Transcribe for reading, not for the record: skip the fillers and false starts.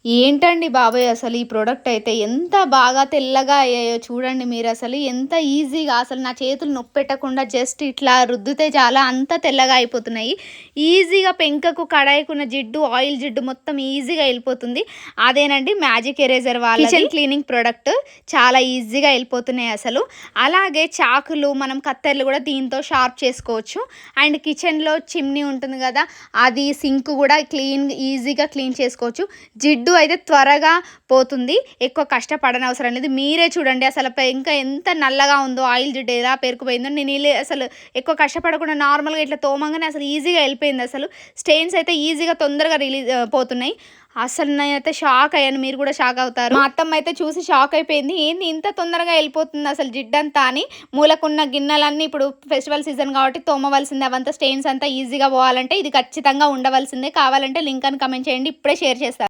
ఏంటండి బాబోయ్! అసలు ఈ ప్రొడక్ట్ అయితే ఎంత బాగా తెల్లగా అయ్యాయో చూడండి మీరసలు. ఎంత ఈజీగా అసలు నా చేతులు నొప్పెట్టకుండా జస్ట్ ఇట్లా రుద్దితే చాలా అంత తెల్లగా అయిపోతున్నాయి. ఈజీగా పెంకకు, కడాయికున్న జిడ్డు, ఆయిల్ జిడ్డు మొత్తం ఈజీగా ఎళ్ళిపోతుంది. అదేనండి మ్యాజిక్ ఎరేజర్ వాళ్ళది కిచెన్ క్లీనింగ్ ప్రొడక్ట్. చాలా ఈజీగా ఎళ్ళిపోతున్నాయి అసలు. అలాగే చాకులు, మనం కత్తెరలు గూడా దీంతో షార్ప్ చేసుకోవచ్చు. అండ్ కిచెన్‌లో చిమ్నీ ఉంటుంది గదా! అది సింక్ గూడా ఈజీగా క్లీన్ చేసుకోవచ్చు. జిడ్డు అయితే త్వరగా పోతుంది. ఎక్కువ కష్టపడనవసరం లేదు. మీరే చూడండి అసలు పెంక ఎంత నల్లగా ఉందో, ఆయిల్ జిడ్డు ఎలా పేరుకుపోయిందో. నేను అసలు ఎక్కువ కష్టపడకుండా నార్మల్‌గా ఇట్లా తోమంగానే అసలు ఈజీగా ఎళ్ళిపోయిందసలు. స్టెయిన్స్ అయితే ఈజీగా తొందరగా పోతున్నాయి. అసలు నేనైతే షాక్ అయ్యాను. మీరు కూడా షాక్ అవుతారు. మా అత్తమ్మ అయితే చూసి షాక్ అయిపోయింది. ఏంది ఇంత తొందరగా ఎళ్ళిపోతుంది అసలు జిడ్డంతా అని. మూలకున్న గిన్నెలన్నీ ఇప్పుడు ఫెస్టివల్ సీజన్ కాబట్టి తోమవలసిందే. అవంతా స్టెయిన్స్ అంతా ఈజీగా పోవాలంటే ఇది ఖచ్చితంగా ఉండవలసిందే. కావాలంటే లింక్ అని కామెంట్ చేయండి. ఇప్పుడే షేర్ చేస్తాను.